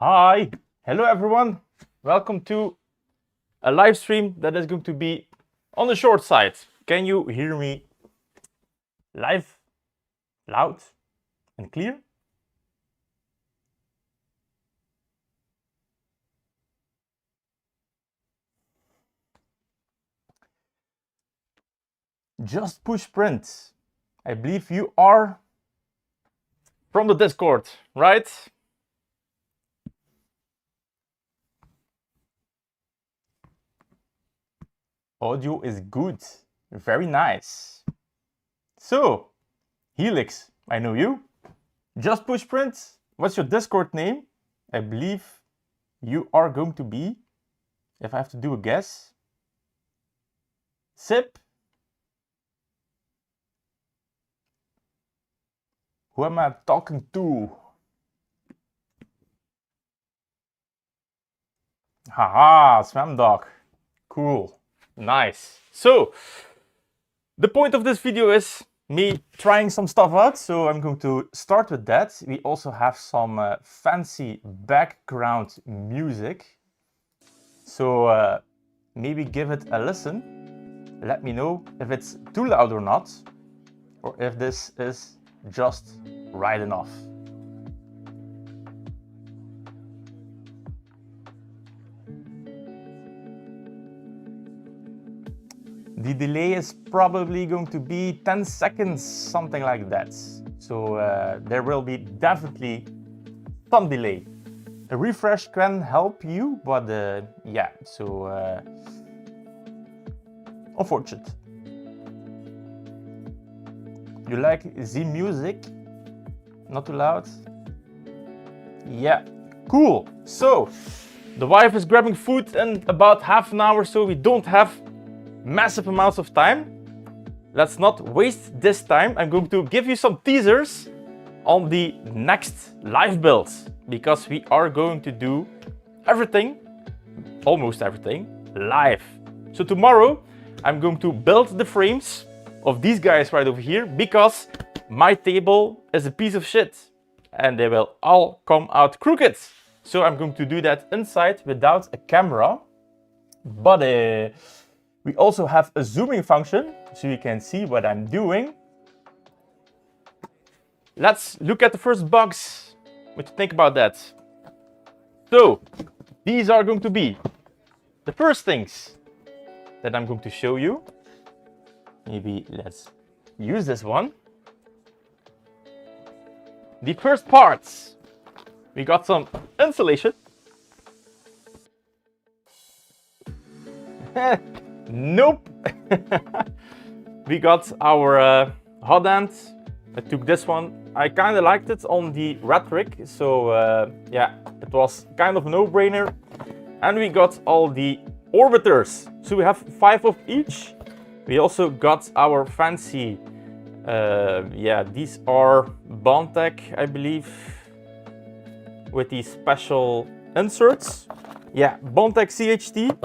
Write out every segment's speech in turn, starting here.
Hi, hello everyone. Welcome to a live stream that is going to be on the short side. Can you hear me live, loud and clear? Just push print. I believe you are from the Discord, right? Audio is good. Very nice. So, Helix, I know you. Just push print. What's your Discord name? I believe you are going to be, if I have to do a guess, Sip. Who am I talking to? Haha, Swam Dog. Cool. Nice. So, the point of this video is me trying some stuff out. So I'm going to start with that. We also have some fancy background music. So maybe give it a listen. Let me know if it's too loud or not, or if this is just right enough. The delay is probably going to be 10 seconds, something like that. So there will be definitely some delay. A refresh can help you, but yeah, so unfortunate. You like the music? Not too loud? Yeah, cool. So the wife is grabbing food in about half an hour, so we don't have massive amounts of time. Let's not waste this time. I'm going to give you some teasers on the next live builds, because we are going to do everything, almost everything, live. So tomorrow I'm going to build the frames of these guys right over here, because my table is a piece of shit and they will all come out crooked. So I'm going to do that inside without a camera, but we also have a zooming function, so you can see what I'm doing. Let's look at the first box. What do you think about that? So, these are going to be the first things that I'm going to show you. Maybe let's use this one. The first parts. We got some insulation. Nope. We got our hot end. I took this one. I kind of liked it on the rhetoric, so yeah, it was kind of a no-brainer. And we got all the orbiters, so we have 5 of each. We also got our fancy, yeah, these are Bondtech, I believe, with these special inserts. Yeah, Bondtech CHT.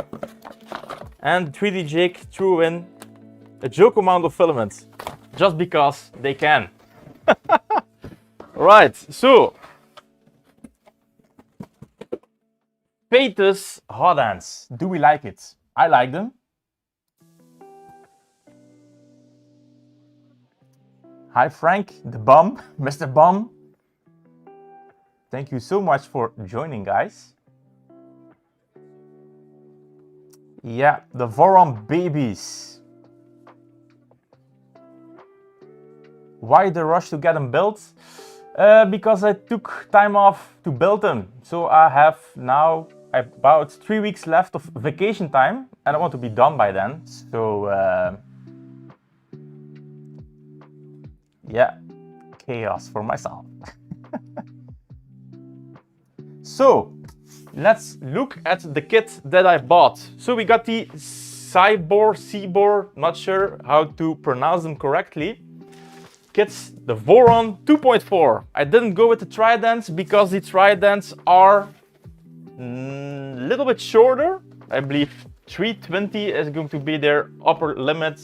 And 3D Jake threw in a joke amount of filament, just because they can. Right, so Patus hot ends. Do we like it? I like them. Hi Frank, the bum, Mr. Bum. Thank you so much for joining, guys. Yeah, the Voron babies. Why the rush to get them built? Because I took time off to build them. So I have now about 3 weeks left of vacation time, and I want to be done by then. So yeah, chaos for myself. So let's look at the kit that I bought. So we got the Cybor, not sure how to pronounce them correctly. Kits, the Voron 2.4. I didn't go with the tridents because the tridents are a little bit shorter. I believe 320 is going to be their upper limit.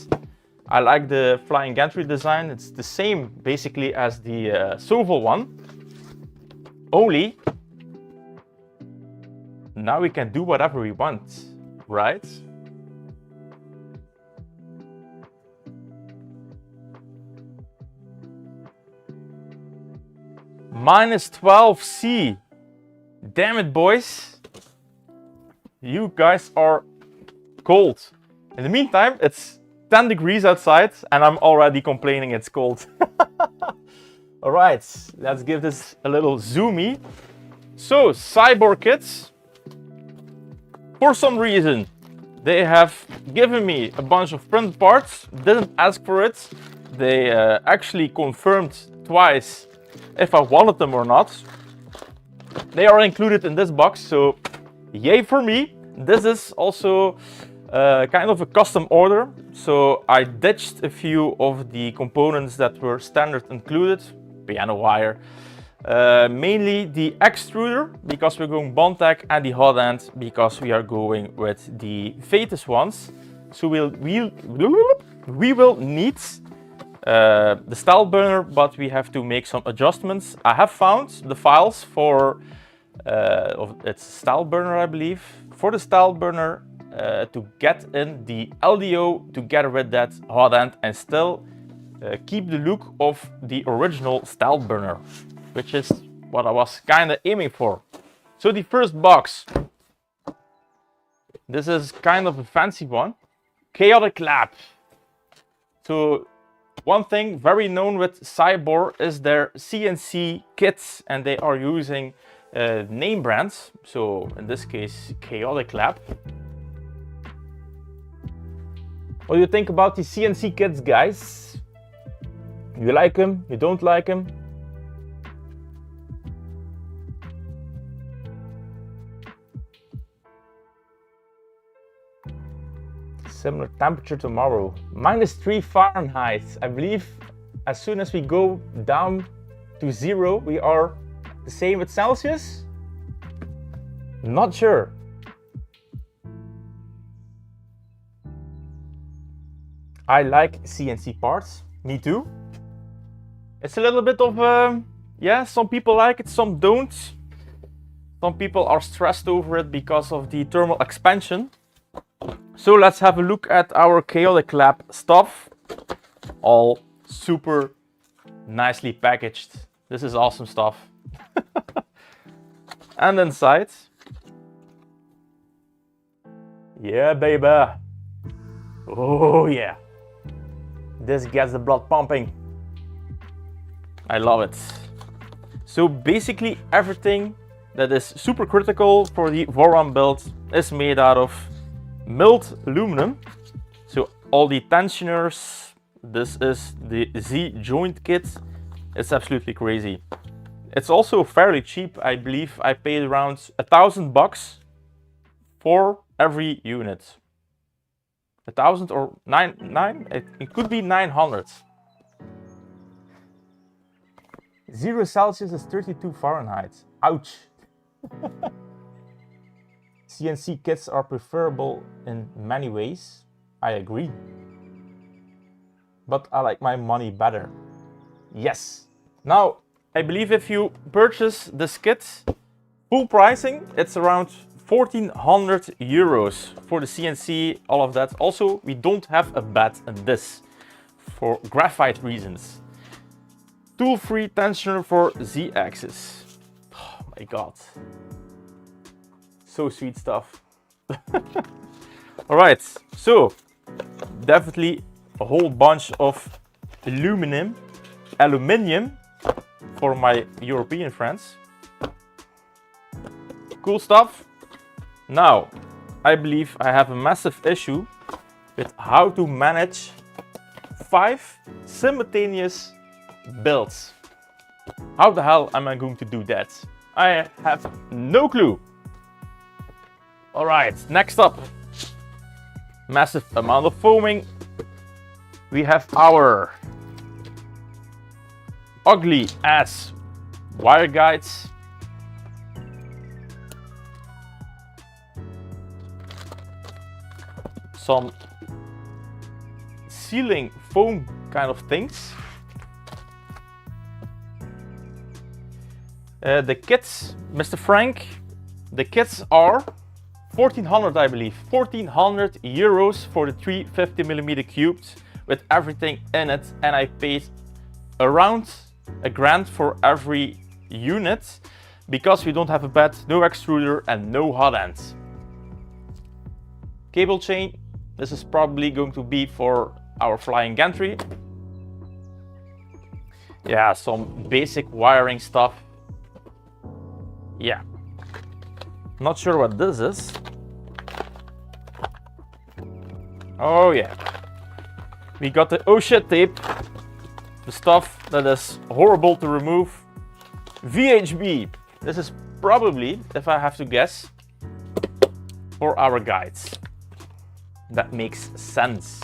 I like the flying gantry design. It's the same basically as the Soval one. Only now we can do whatever we want, right? Minus 12C. Damn it, boys. You guys are cold. In the meantime, it's 10 degrees outside and I'm already complaining it's cold. Alright, let's give this a little zoomy. So, Cyborg kits. For some reason, they have given me a bunch of print parts. Didn't ask for it. They actually confirmed twice if I wanted them or not. They are included in this box, so yay for me. This is also kind of a custom order, so I ditched a few of the components that were standard included. Piano wire, mainly the extruder because we're going Bondtech, and the hot end because we are going with the Vetus ones. So we will need the style burner, but we have to make some adjustments. I have found the files for it's style burner, I believe. For the style burner, to get in the LDO together with that hot end and still keep the look of the original style burner, which is what I was kind of aiming for. So the first box, this is kind of a fancy one, Chaotic Lab. So one thing very known with Cyborg is their CNC kits, and they are using name brands. So in this case, Chaotic Lab. What do you think about the CNC kits, guys? You like them? You don't like them? Similar temperature tomorrow. -3 Fahrenheit. I believe as soon as we go down to 0, we are the same with Celsius? Not sure. I like CNC parts. Me too. It's a little bit of, yeah, some people like it, some don't. Some people are stressed over it because of the thermal expansion. So let's have a look at our Chaotic Lab stuff. All super nicely packaged. This is awesome stuff. And inside, yeah, baby. Oh yeah. This gets the blood pumping. I love it. So basically everything that is super critical for the Voron build is made out of milled aluminum. So all the tensioners, this is the Z joint kit. It's absolutely crazy. It's also fairly cheap. I believe I paid around $1,000 for every unit. 1,000 or nine? It could be 900. 0 Celsius is 32 Fahrenheit. Ouch. CNC kits are preferable in many ways. I agree. But I like my money better. Yes. Now, I believe if you purchase this kit, full pricing, it's around 1,400 euros for the CNC, all of that. Also, we don't have a bat in this for graphite reasons. Tool-free tensioner for Z-axis. Oh my god. So sweet stuff. Alright, so definitely a whole bunch of aluminium for my European friends. Cool stuff. Now, I believe I have a massive issue with how to manage 5 simultaneous builds. How the hell am I going to do that? I have no clue. Alright, next up. Massive amount of foaming. We have our ugly ass wire guides. Some sealing foam kind of things. The kits, Mr. Frank the kits are 1400, I believe. 1400 euros for the 350mm cubes with everything in it, and I paid around £1,000 for every unit because we don't have a bed, no extruder and no hot ends. Cable chain, this is probably going to be for our flying gantry. Yeah, some basic wiring stuff. Yeah, not sure what this is. Oh yeah, we got the oh shit tape, the stuff that is horrible to remove. VHB, this is probably, if I have to guess, for our guides. That makes sense.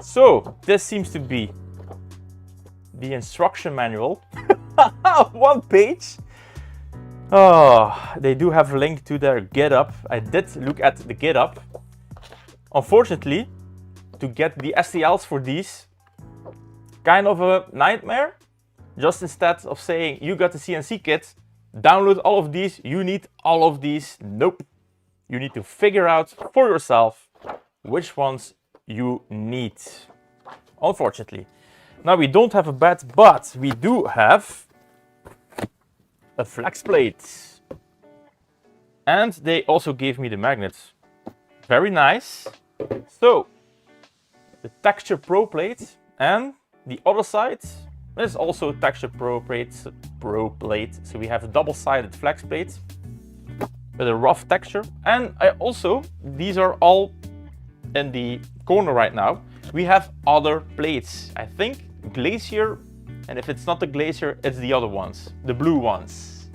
So this seems to be the instruction manual. 1 page. Oh, they do have a link to their GitHub. I did look at the GitHub. Unfortunately, to get the STLs for these, kind of a nightmare. Just instead of saying you got the CNC kit, download all of these, you need all of these. Nope. You need to figure out for yourself which ones you need. Unfortunately. Now we don't have a bed, but we do have a flex plate. And they also gave me the magnets. Very nice. So, the Texture Pro plate, and the other side is also Texture Pro plate. So we have a double-sided flex plate with a rough texture. And I also, these are all in the corner right now. We have other plates. I think Glacier, and if it's not the Glacier, it's the other ones, the blue ones.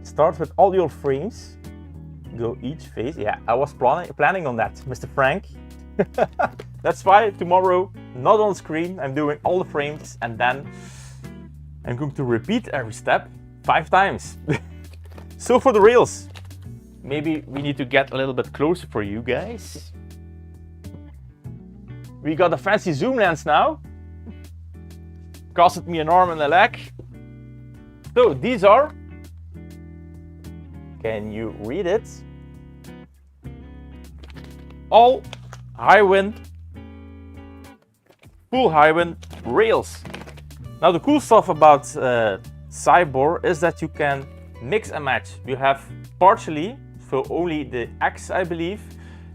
Start with all your frames, go each phase. Yeah, I was planning on that, Mr. Frank. That's why tomorrow, not on screen, I'm doing all the frames, and then I'm going to repeat every step 5 times. So for the rails, maybe we need to get a little bit closer for you guys. We got a fancy zoom lens now. Costed me an arm and a leg. So these are, can you read it? All high wind, full high wind rails. Now the cool stuff about Cybor is that you can mix and match. You have partially for only the X, I believe,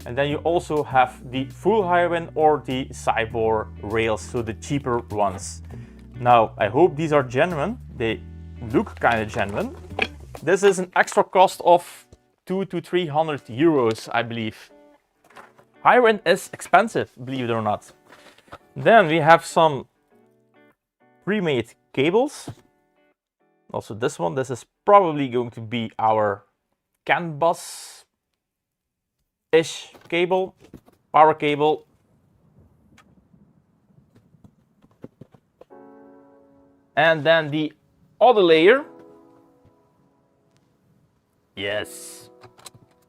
and then you also have the full high wind or the Cybor rails, so the cheaper ones. Now I hope these are genuine. They look kind of genuine. This is an extra cost of 200 to 300 euros, I believe. High wind is expensive, believe it or not. Then we have some pre-made cables. Also this one, this is probably going to be our CAN bus-ish cable, power cable. And then the other layer. Yes.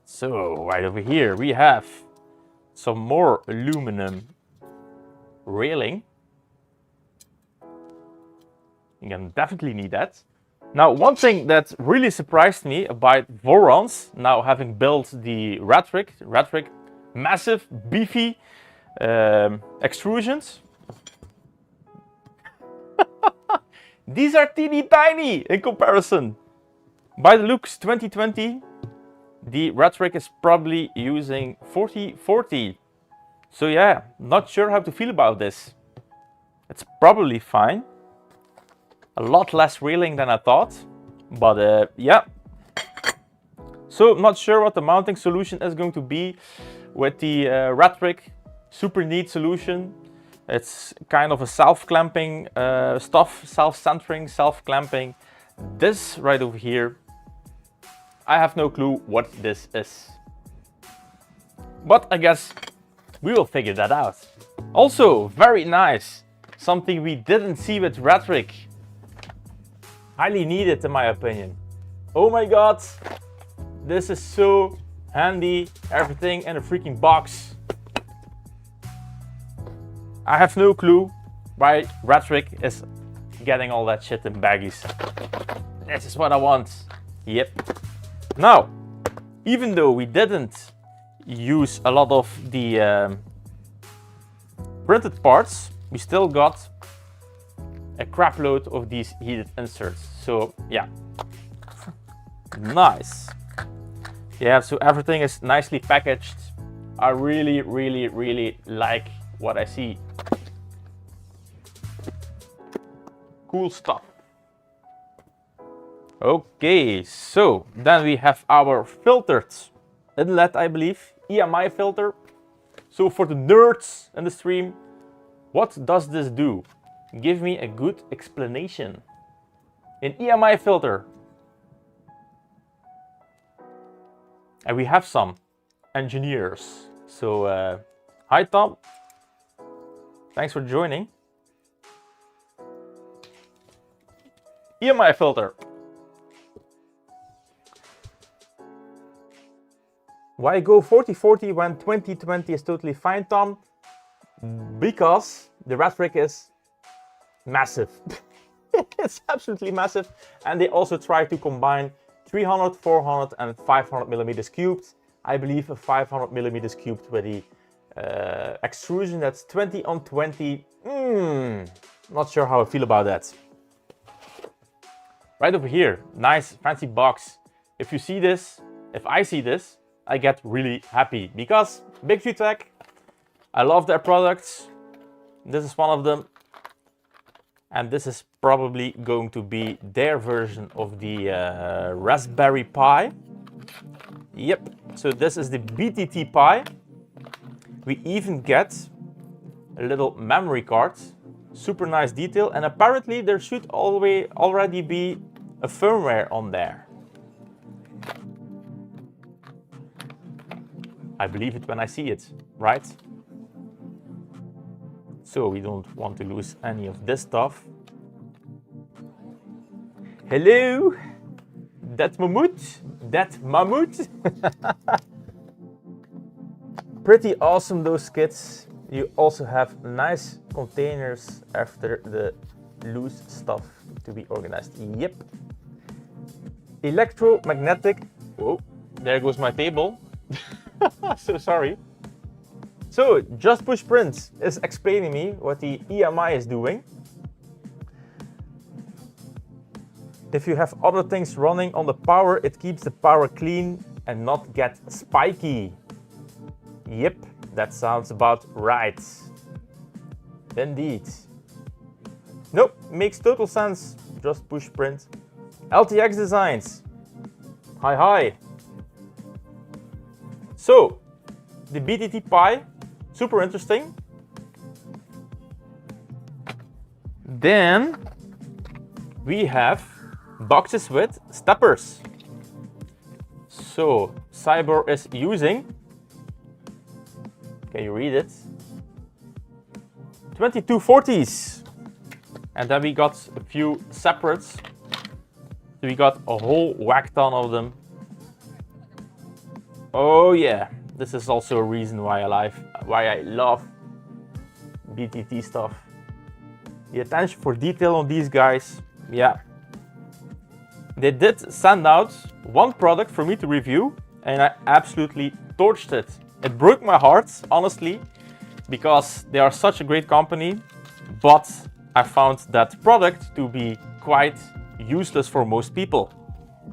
So right over here we have some more aluminum railing. You're gonna definitely need that. Now, one thing that really surprised me about Vorons, now having built the Radric, massive, beefy extrusions. These are teeny tiny in comparison. By the looks, 2020, the Radric is probably using 4040. So yeah, not sure how to feel about this. It's probably fine. A lot less railing than I thought, but yeah. So not sure what the mounting solution is going to be with the Radric. Super neat solution. It's kind of a self-clamping stuff, self-centering, self-clamping. This right over here, I have no clue what this is. But I guess we will figure that out. Also, very nice. Something we didn't see with Radric. Highly needed in my opinion. Oh my god, this is so handy, everything in a freaking box. I have no clue why Rhetoric is getting all that shit in baggies. This is what I want. Yep. Now, even though we didn't use a lot of the printed parts, we still got a crap load of these heated inserts. So yeah, nice. Yeah, so everything is nicely packaged. I really like what I see. Cool stuff. Okay, so then we have our filtered inlet, I believe, EMI filter. So for the nerds in the stream, what does this do? Give me a good explanation. An EMI filter. And we have some engineers. So, hi Tom. Thanks for joining. EMI filter. Why go 40-40 when 20-20 is totally fine, Tom? Because the Rhetoric is massive. It's absolutely massive. And they also try to combine 300, 400 and 500 millimeters cubed. I believe a 500 millimeters cubed with the extrusion that's 20 on 20. Not sure how I feel about that. Right over here, nice fancy box. If you see this, if I see this, I get really happy because Big View Tech, I love their products. This is one of them. And this is probably going to be their version of the Raspberry Pi. Yep, so this is the BTT Pi. We even get a little memory card. Super nice detail. And apparently there should already be a firmware on there. I believe it when I see it, right? So we don't want to lose any of this stuff. Hello, that mammoth. Pretty awesome, those kits. You also have nice containers after the loose stuff to be organized. Yep. Electromagnetic. Whoa, there goes my table. So sorry. So Just Push Print is explaining me what the EMI is doing. If you have other things running on the power, it keeps the power clean and not get spiky. Yep, that sounds about right. Indeed. Nope, makes total sense. Just Push Print. LTX Designs. Hi. So, the BTT Pi, super interesting. Then we have boxes with steppers. So, Cyber is using, can you read it? 2240s. And then we got a few separates. So we got a whole whack ton of them. Oh yeah, this is also a reason why I love BTT stuff. The attention for detail on these guys, yeah. They did send out one product for me to review and I absolutely torched it. It broke my heart, honestly, because they are such a great company, but I found that product to be quite useless for most people.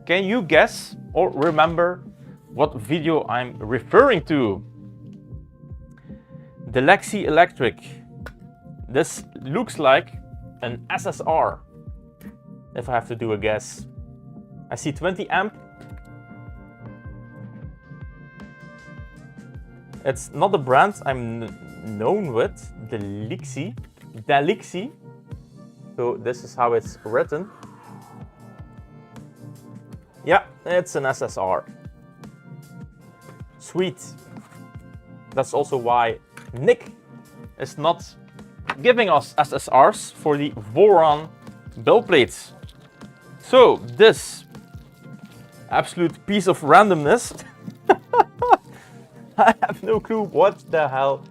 Can you guess or remember what video I'm referring to? The Lexi Electric. This looks like an SSR, if I have to do a guess. I see 20 amp. It's not a brand I'm known with, the Lexi. So this is how it's written. Yeah, it's an SSR. Sweet. That's also why Nick is not giving us SSRs for the Voron build plates. So this absolute piece of randomness I have no clue what the hell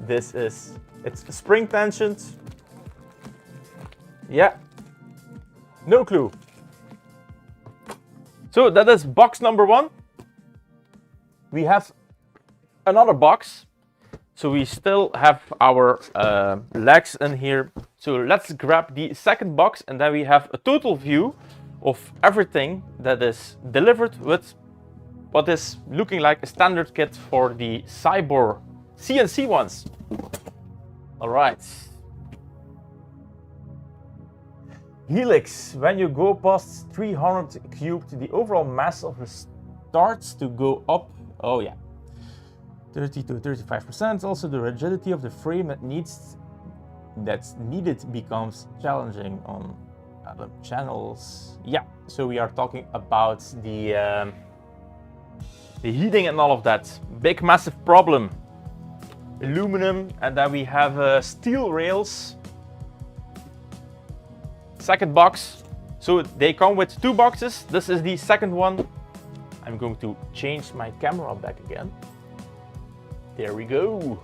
this is. It's spring tensions. Yeah, no clue. So that is box number 1. We have another box. So we still have our legs in here. So let's grab the second box, and then we have a total view of everything that is delivered with what is looking like a standard kit for the Cyborg CNC ones. All right. Helix, when you go past 300 cubed, the overall mass of it starts to go up. Oh yeah, 30 to 35%. Also, the rigidity of the frame that's needed becomes challenging on other channels. Yeah, so we are talking about the heating and all of that. Big, massive problem. Aluminum, and then we have steel rails. Second box. So they come with 2 boxes. This is the second one. I'm going to change my camera back again. There we go.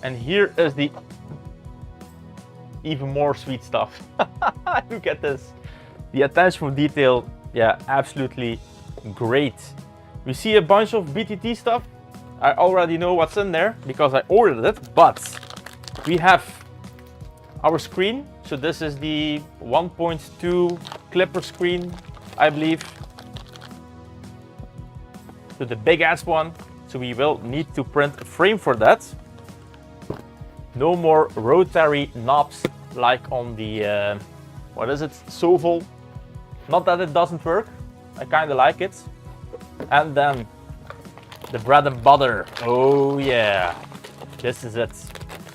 And here is the even more sweet stuff. Look at this. The attention for detail, yeah, absolutely great. We see a bunch of BTT stuff. I already know what's in there because I ordered it, but we have our screen. So this is the 1.2 clipper screen, I believe. So the big ass one. So we will need to print a frame for that. No more rotary knobs like on the, what is it, Soval. Not that it doesn't work, I kind of like it. And then the bread and butter. Oh yeah, this is it.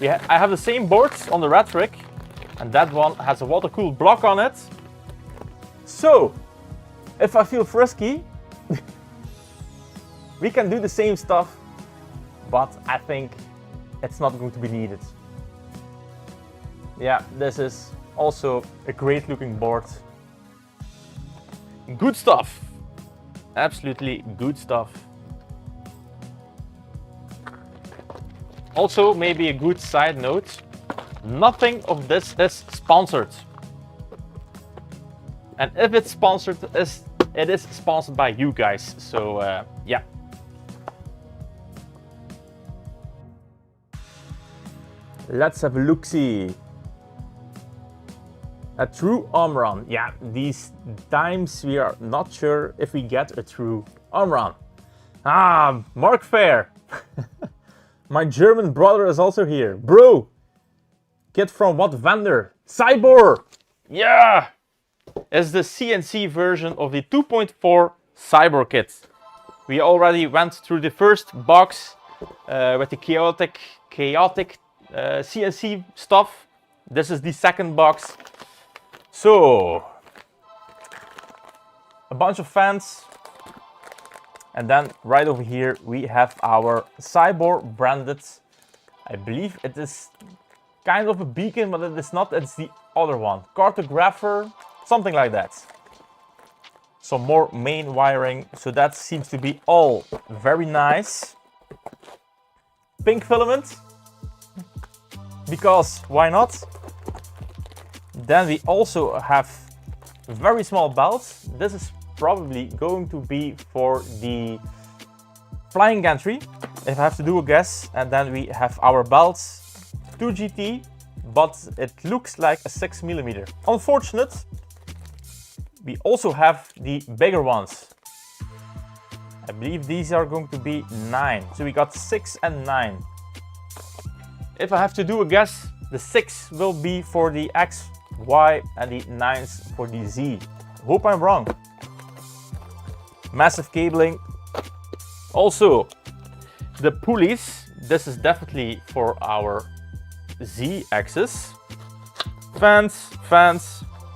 I have the same boards on the Ratrick, and that one has a water-cooled block on it. So, if I feel frisky, we can do the same stuff, but I think it's not going to be needed. Yeah, this is also a great looking board. Good stuff. Absolutely good stuff. Also, maybe a good side note, nothing of this is sponsored. And if it's sponsored, it is sponsored by you guys. So yeah. Let's have a look-see. A true arm run. Yeah, these times we are not sure if we get a true arm run. Ah, Mark Fair. My German brother is also here. Bro, kit from what vendor? Cyborg. Yeah, it's the CNC version of the 2.4 Cyborg kit. We already went through the first box with the chaotic CNC stuff. This is the second box. So, a bunch of fans. And then right over here we have our Cyborg branded, I believe it is kind of a beacon, but it is not, it's the other one. Cartographer, something like that. Some more main wiring, so that seems to be all very nice. Pink filament, because why not? Then we also have very small belts. This is probably going to be for the flying gantry, if I have to do a guess. And then we have our belts, 2GT, but it looks like a 6mm. Unfortunate. We also have the bigger ones. I believe these are going to be 9. So we got 6 and 9. If I have to do a guess, the 6 will be for the X, Y, and the 9s for the Z. Hope I'm wrong. Massive cabling. Also, the pulleys. This is definitely for our Z axis. Fans.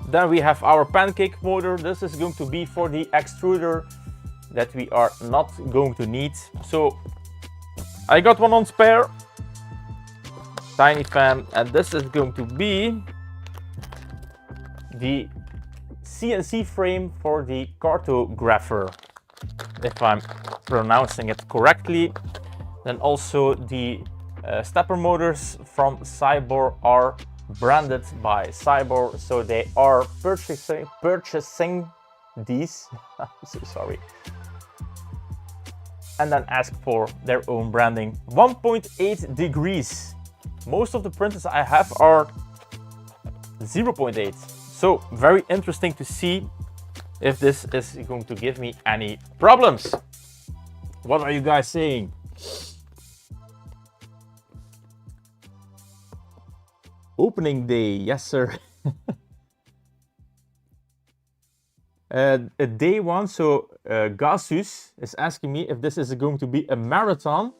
Then we have our pancake motor. This is going to be for the extruder that we are not going to need. So I got one on spare. Tiny fan, and this is going to be the CNC frame for the cartographer, if I'm pronouncing it correctly. Then also the stepper motors from Cybor are branded by Cybor, so they are purchasing these. I'm so sorry. And then ask for their own branding. 1.8 degrees. Most of the printers I have are 0.8. So very interesting to see if this is going to give me any problems. What are you guys saying? Opening day, yes sir. Day one, so Gasus is asking me if this is going to be a marathon.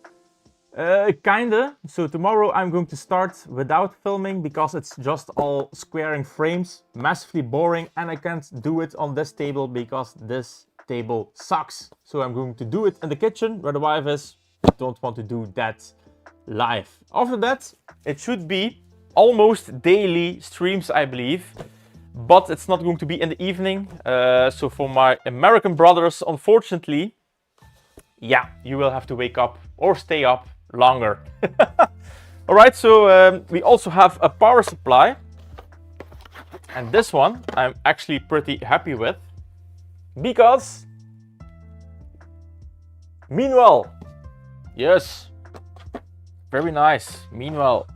Kinda. So tomorrow I'm going to start without filming because it's just all squaring frames, massively boring, and I can't do it on this table because this table sucks. So I'm going to do it in the kitchen where the wife is. I don't want to do that live. After that, it should be almost daily streams, I believe. But it's not going to be in the evening. So for my American brothers, unfortunately, yeah, you will have to wake up or stay up longer. All right, so we also have a power supply. And this one I'm actually pretty happy with because meanwhile, yes, very nice. Meanwhile,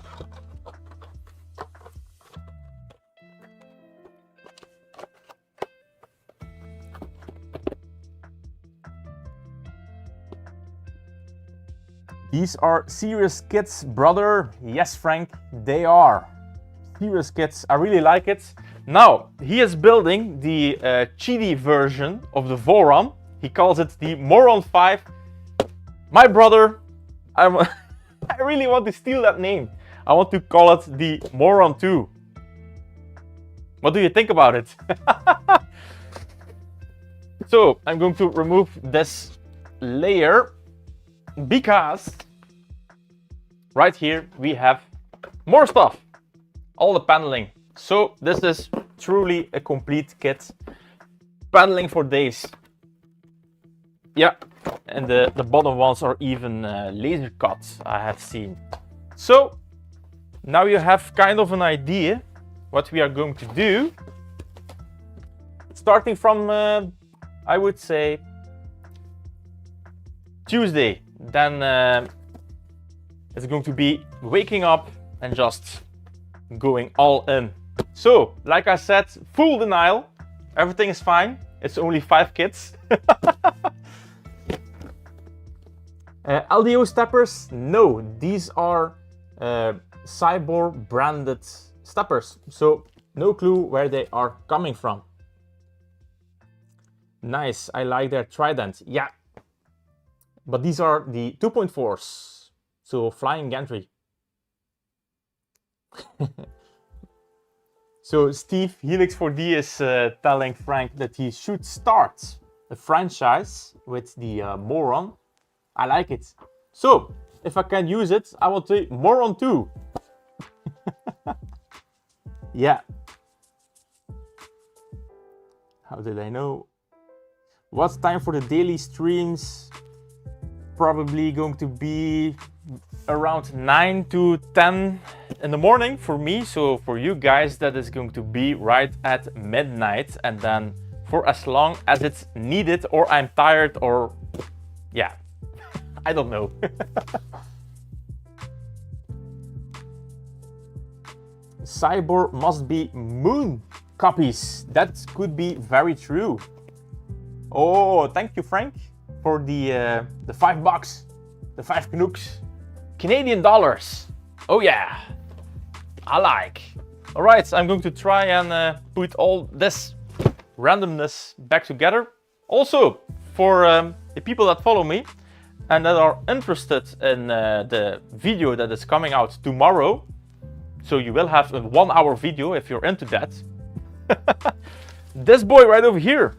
these are serious kits, brother. Yes, Frank, they are serious kits. I really like it. Now, he is building the cheaty version of the Voron. He calls it the Moron 5. My brother, I really want to steal that name. I want to call it the Moron 2. What do you think about it? So, I'm going to remove this layer because right here we have more stuff, all the paneling. So this is truly a complete kit, paneling for days. Yeah, and the bottom ones are even laser cut, I have seen. So now you have kind of an idea what we are going to do, starting from I would say Tuesday. Then it's going to be waking up and just going all in. So, like I said, full denial. Everything is fine. It's only 5 kits. LDO steppers? No, these are Cybor branded steppers. So, no clue where they are coming from. Nice, I like their trident. Yeah. But these are the 2.4s, so flying gantry. So Steve, Helix4D is telling Frank that he should start a franchise with the Moron. I like it. So, if I can use it, I will take Moron 2. Yeah. How did I know? What's time for the daily streams? Probably going to be around 9 to 10 in the morning for me. So for you guys, that is going to be right at midnight. And then for as long as it's needed, or I'm tired, or yeah, I don't know. Cybor must be moon copies. That could be very true. Oh, thank you, Frank, for the $5, the 5 knooks, Canadian dollars. Oh yeah, I like. All right, I'm going to try and put all this randomness back together. Also, for the people that follow me and that are interested in the video that is coming out tomorrow, so you will have a 1-hour video if you're into that. This boy right over here,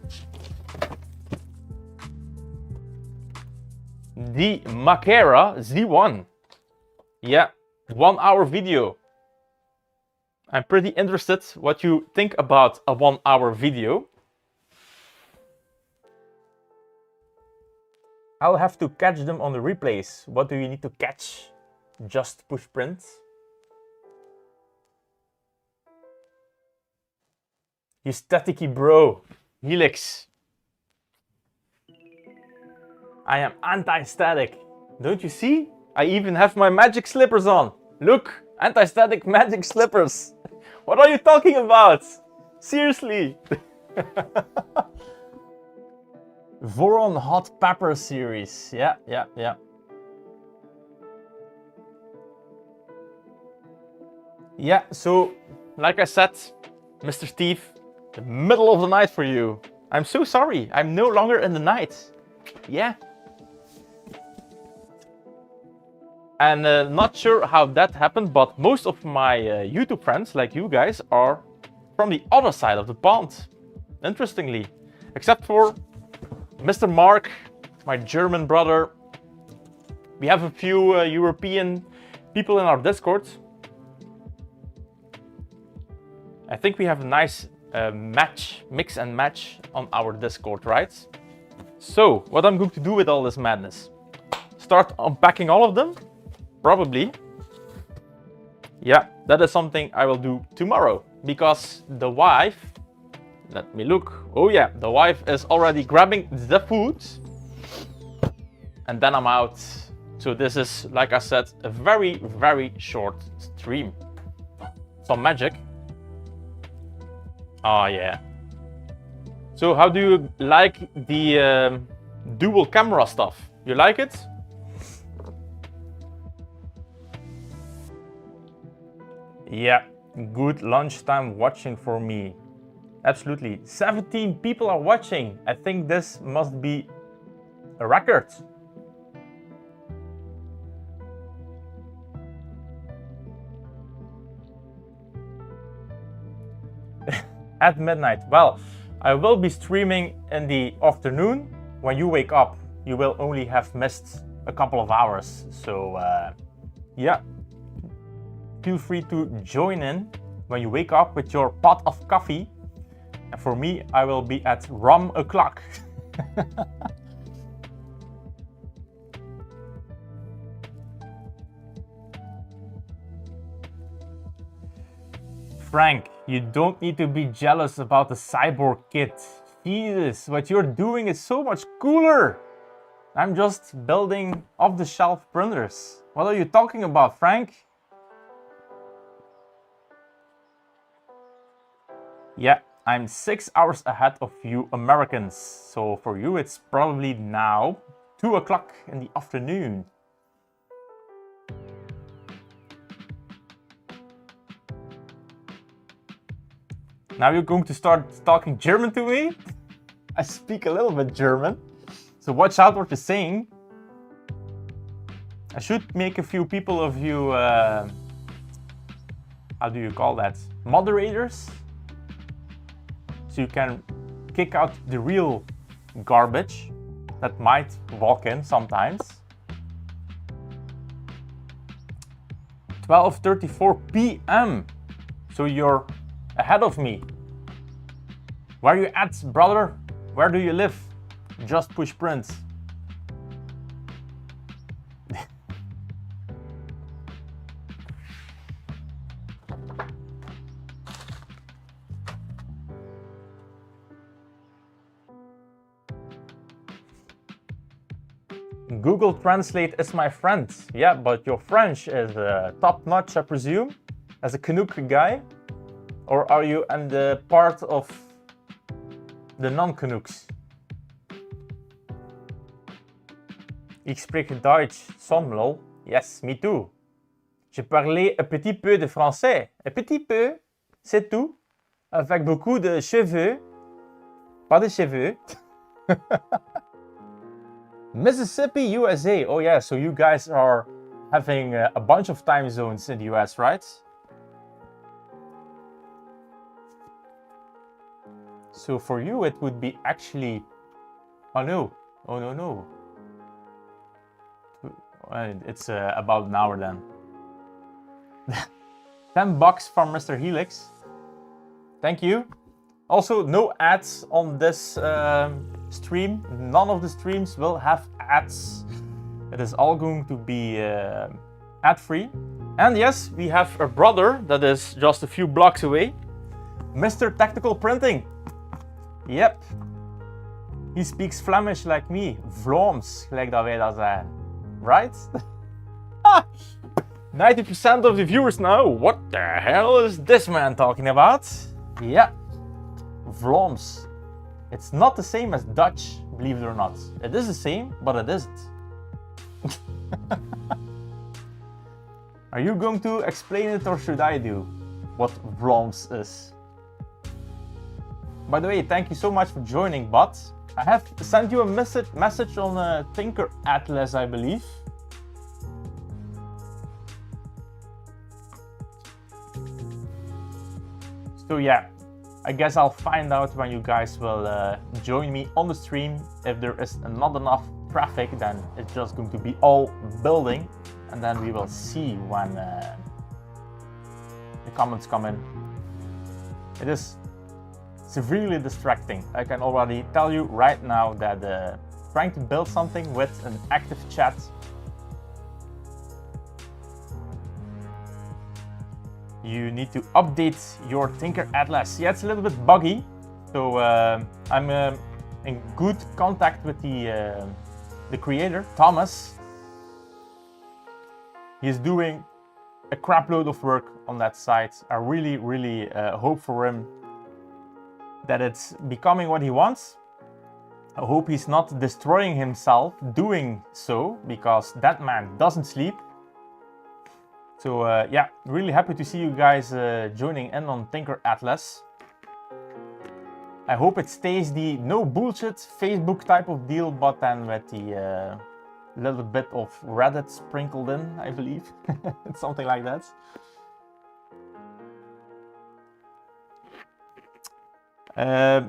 the Makera Z1. Yeah, 1-hour video. I'm pretty interested what you think about a 1-hour video. I'll have to catch them on the replays. What do you need to catch? Just push print. You staticky bro. Helix. I am anti-static. Don't you see? I even have my magic slippers on. Look, anti-static magic slippers. What are you talking about? Seriously. Voron Hot Pepper series. Yeah. Yeah, so, like I said, Mr. Steve, the middle of the night for you. I'm so sorry, I'm no longer in the night. Yeah. And not sure how that happened, but most of my YouTube friends, like you guys, are from the other side of the pond. Interestingly. Except for Mr. Mark, my German brother. We have a few European people in our Discord. I think we have a nice mix and match on our Discord, right? So, what I'm going to do with all this madness? Start unpacking all of them? Probably. Yeah, that is something I will do tomorrow. Because the wife... Let me look. Oh yeah, the wife is already grabbing the food. And then I'm out. So this is, like I said, a very, very short stream. Some magic. Oh yeah. So how do you like the dual camera stuff? You like it? Yeah, good lunchtime watching for me. Absolutely. 17 people are watching. I think this must be a record. At midnight. Well, I will be streaming in the afternoon. When you wake up, you will only have missed a couple of hours. So, yeah. Feel free to join in when you wake up with your pot of coffee. And for me, I will be at rum o'clock. Frank, you don't need to be jealous about the cyborg kit. Jesus, what you're doing is so much cooler. I'm just building off-the-shelf printers. What are you talking about, Frank? Yeah, I'm 6 hours ahead of you Americans. So for you, it's probably now 2 o'clock in the afternoon. Now you're going to start talking German to me? I speak a little bit German, so watch out what you're saying. I should make a few people of you, how do you call that? Moderators? So you can kick out the real garbage that might walk in sometimes. 12:34 p.m. So you're ahead of me. Where are you at, brother? Where do you live? Just push print. Google Translate is my friend. Yeah, but your French is top-notch, I presume, as a Canuck guy. Or are you in the part of the non-Canucks? Ik spreek Duits, some lol. Yes, me too. Je parlais un petit peu de français. Un petit peu, c'est tout. Avec beaucoup de cheveux. Pas de cheveux. Mississippi, USA. Oh yeah, so you guys are having a bunch of time zones in the US, right? So for you it would be actually... Oh no, oh no. It's about an hour then. $10 from Mr. Helix. Thank you. Also, no ads on this stream. None of the streams will have ads. It is all going to be ad-free. And yes, we have a brother that is just a few blocks away. Mr. Tactical Printing. Yep. He speaks Flemish like me. Vlaams, gelijk dat wij dat zeggen. Right? 90% of the viewers now. What the hell is this man talking about? Yeah. Vlaams. It's not the same as Dutch, believe it or not. It is the same, but it isn't. Are you going to explain it or should I do what Vlaams is? By the way, thank you so much for joining, but I have sent you a message on Tinker Atlas, I believe. So yeah, I guess I'll find out when you guys will join me on the stream. If there is not enough traffic, then it's just going to be all building, and then we will see when the comments come in. It's severely distracting. I can already tell you right now that trying to build something with an active chat you need to update your Tinker Atlas. Yeah, it's a little bit buggy, so I'm in good contact with the creator, Thomas. He's doing a crap load of work on that site. I really hope for him that it's becoming what he wants. I hope he's not destroying himself doing so, because that man doesn't sleep. So yeah, really happy to see you guys joining in on Tinker Atlas. I hope it stays the no bullshit Facebook type of deal, but then with the little bit of Reddit sprinkled in, I believe. It's something like that.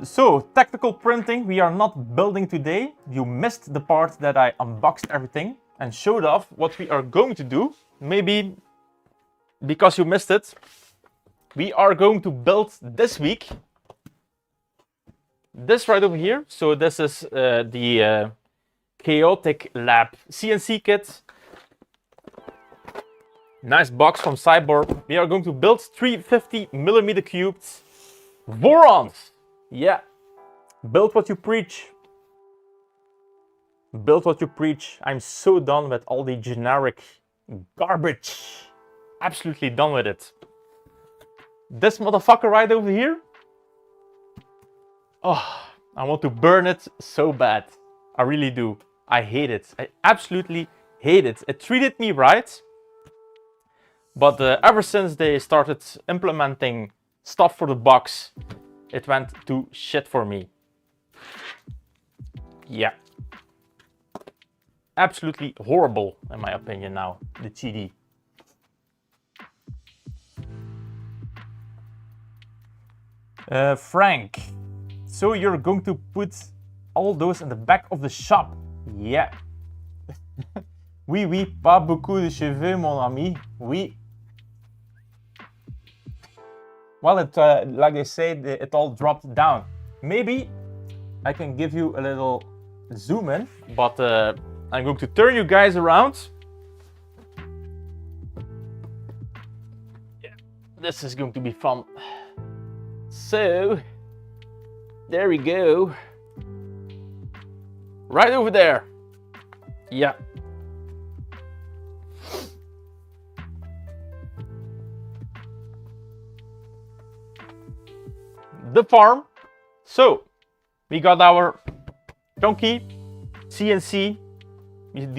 So, tactical printing, we are not building today. You missed the part that I unboxed everything and showed off what we are going to do. Maybe because you missed it, we are going to build this week this right over here. So this is the Chaotic Lab CNC kit. Nice box from Cyborg. We are going to build 350mm cubed Vorons. Yeah. Build what you preach. Build what you preach. I'm so done with all the generic garbage. Absolutely done with it. This motherfucker right over here. Oh, I want to burn it so bad. I really do. I hate it. I absolutely hate it. It treated me right. But ever since they started implementing stuff for the box, it went to shit for me. Yeah. Absolutely horrible, in my opinion now, the TD. Frank, so you're going to put all those in the back of the shop? Yeah. Oui, oui, pas beaucoup de cheveux, mon ami. Oui. Well, it, like they say, it all dropped down. Maybe I can give you a little zoom in, but I'm going to turn you guys around. Yeah, this is going to be fun. So, there we go. Right over there. Yeah. The farm. So, we got our chunky CNC.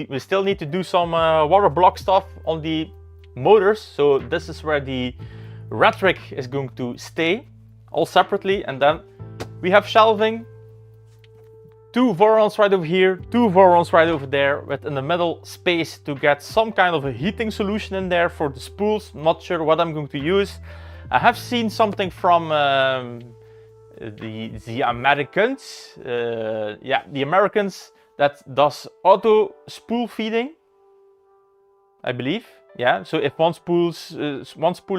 We still need to do some water block stuff on the motors. So this is where the rhetoric is going to stay, all separately. And then we have shelving. 2 Vorons right over here, 2 Vorons right over there, with in the middle space to get some kind of a heating solution in there for the spools. Not sure what I'm going to use. I have seen something from the Americans, yeah, the Americans that does auto spool feeding, I believe. Yeah, so if one spool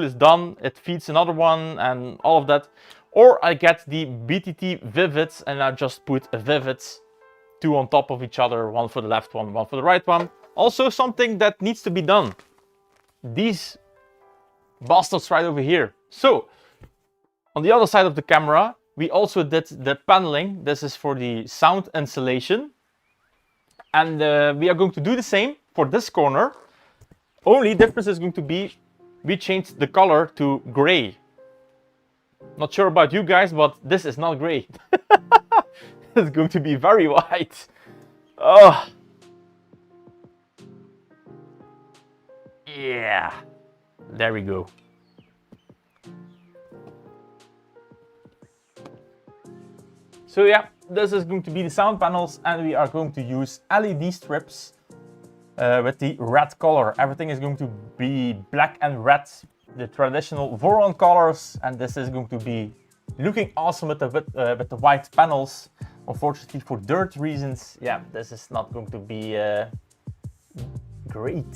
is done, it feeds another one and all of that. Or I get the BTT Vivids and I just put a Vivid two on top of each other, one for the left one for the right one. Also something that needs to be done. These bastards right over here. So, on the other side of the camera, we also did the paneling. This is for the sound insulation. And we are going to do the same for this corner. Only difference is going to be, we changed the color to gray. Not sure about you guys, but this is not gray. It's going to be very white. Oh. Yeah. There we go. So yeah, this is going to be the sound panels, and we are going to use LED strips with the red color. Everything is going to be black and red, the traditional Voron colors, and this is going to be looking awesome with the white panels. Unfortunately, for dirt reasons, yeah, this is not going to be great.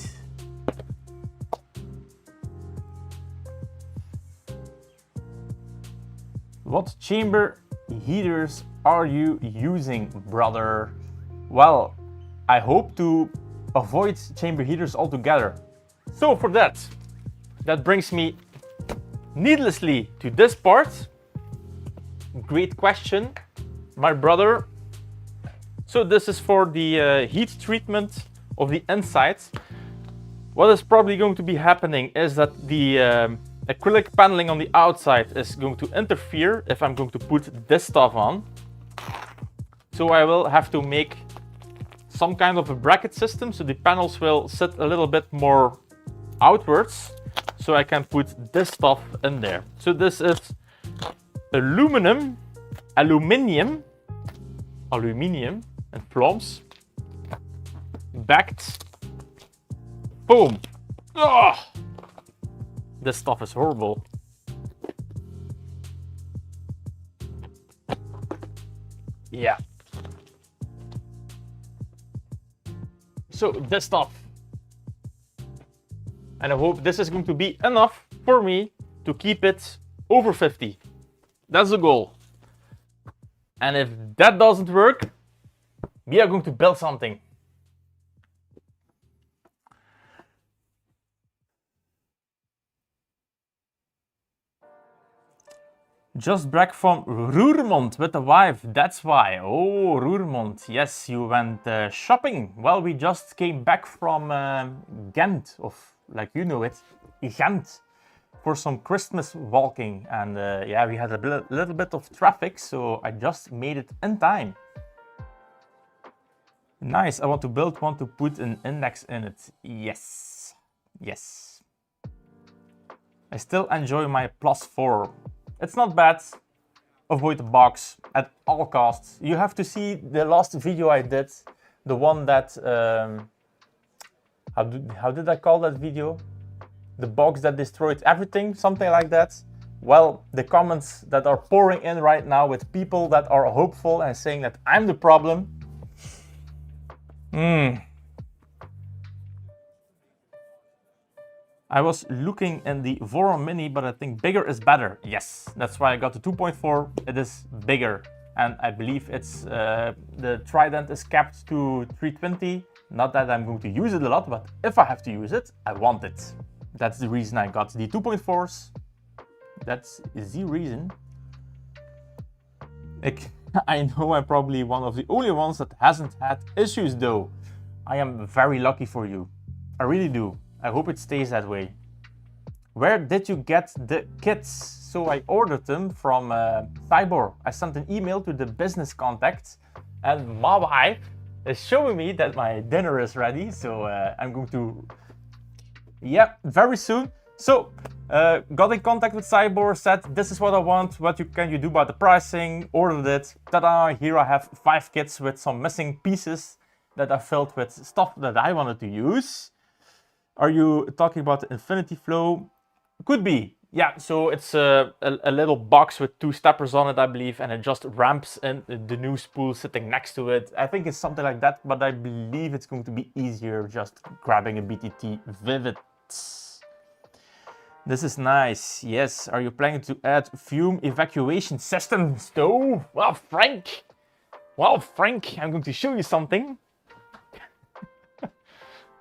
What chamber heaters are you using, brother? Well, I hope to avoid chamber heaters altogether. So for that brings me needlessly to this part. Great question, my brother. So this is for the heat treatment of the inside. What is probably going to be happening is that the acrylic paneling on the outside is going to interfere if I'm going to put this stuff on. So I will have to make some kind of a bracket system, so the panels will sit a little bit more outwards, so I can put this stuff in there. So this is aluminium and flams backed. Boom. Oh, this stuff is horrible. Yeah. So this stuff. And I hope this is going to be enough for me to keep it over 50. That's the goal. And if that doesn't work, we are going to build something. Just back from Roermond with the wife, that's why. Oh, Roermond, yes, you went shopping. Well, we just came back from Ghent, like you know it, Ghent, for some Christmas walking. And yeah, we had a little bit of traffic, so I just made it in time. Nice, I want to build one to put an index in it. Yes, yes. I still enjoy my +4. It's not bad. Avoid the box at all costs. You have to see the last video I did, the one that how did I call that video? The box that destroyed everything, something like that. Well, the comments that are pouring in right now with people that are hopeful and saying that I'm the problem. I was looking in the Voron Mini, but I think bigger is better. Yes, that's why I got the 2.4. It is bigger, and I believe it's the Trident is capped to 320. Not that I'm going to use it a lot, but if I have to use it, I want it. That's the reason I got the 2.4s. That's the reason. I know I'm probably one of the only ones that hasn't had issues though. I am very lucky for you. I really do. I hope it stays that way. Where did you get the kits? So I ordered them from Cybor. I sent an email to the business contact, and my wife is showing me that my dinner is ready. So I'm going to, yeah, very soon. So got in contact with Cybor, said this is what I want. What can you do about the pricing? Ordered it. Ta-da! Here I have 5 kits with some missing pieces that are filled with stuff that I wanted to use. Are you talking about the Infinity Flow? Could be. Yeah, so it's a little box with 2 steppers on it, I believe, and it just ramps in the new spool sitting next to it. I think it's something like that, but I believe it's going to be easier just grabbing a BTT Vivid. This is nice. Yes. Are you planning to add fume evacuation system stove? Well, Frank, Well, Frank, I'm going to show you something.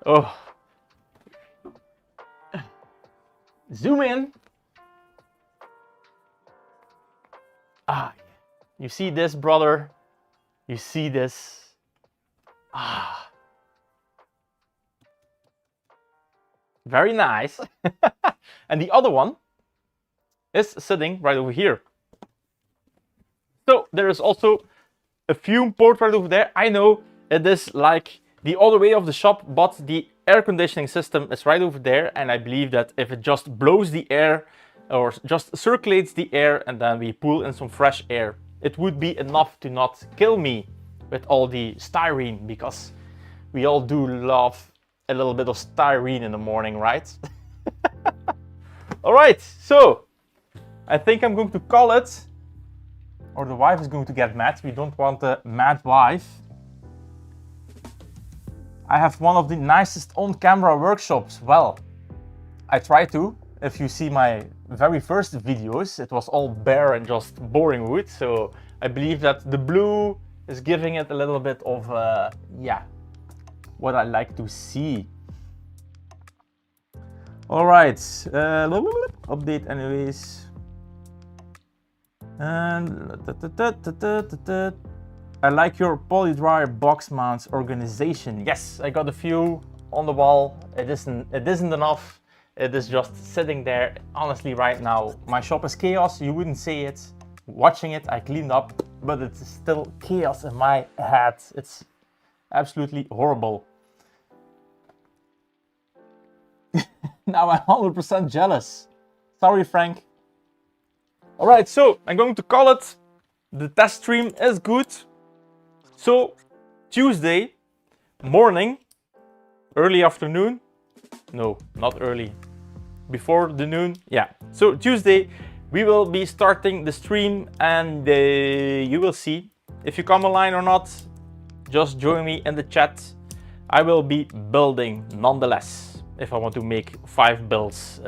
Oh. Zoom in. Ah, you see this, brother? You see this? Ah. Very nice. And the other one is sitting right over here. So there is also a fume port right over there. I know it is like the other way of the shop, but the air conditioning system is right over there. And I believe that if it just blows the air or just circulates the air and then we pull in some fresh air, it would be enough to not kill me with all the styrene, because we all do love a little bit of styrene in the morning, right? All right, so I think I'm going to call it, or the wife is going to get mad. We don't want a mad wife. I have one of the nicest on-camera workshops. Well, I try to. If you see my very first videos, it was all bare and just boring wood. So I believe that the blue is giving it a little bit of, yeah, what I like to see. All right, update anyways. And I like your polydryer box mounts organization. Yes, I got a few on the wall. It isn't enough. It is just sitting there. Honestly, right now, my shop is chaos. You wouldn't say it. Watching it, I cleaned up, but it's still chaos in my head. It's absolutely horrible. Now I'm 100% jealous. Sorry, Frank. All right, so I'm going to call it. The test stream is good. So Tuesday morning, early afternoon. No, not early. Before the noon. Yeah. So Tuesday we will be starting the stream, and you will see if you come online or not. Just join me in the chat. I will be building nonetheless if I want to make 5 builds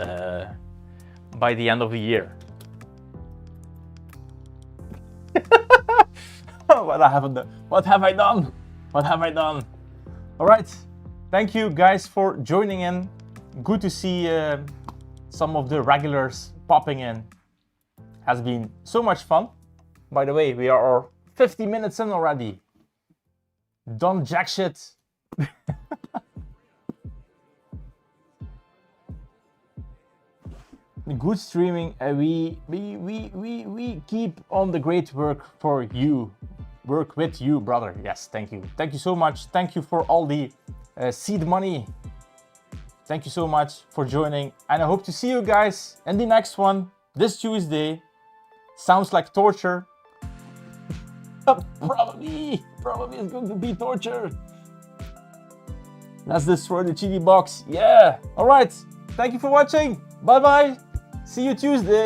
by the end of the year. What have I done? What have I done? All right. Thank you guys for joining in. Good to see some of the regulars popping in. Has been so much fun. By the way, we are 50 minutes in already. Done jack shit. Good streaming. We keep on the great work for you. Work with you, brother. Yes, thank you. Thank you so much. Thank you for all the seed money. Thank you so much for joining. And I hope to see you guys in the next one this Tuesday. Sounds like torture. Probably it's going to be torture. Let's destroy the cheaty box. Yeah. All right. Thank you for watching. Bye-bye. See you Tuesday.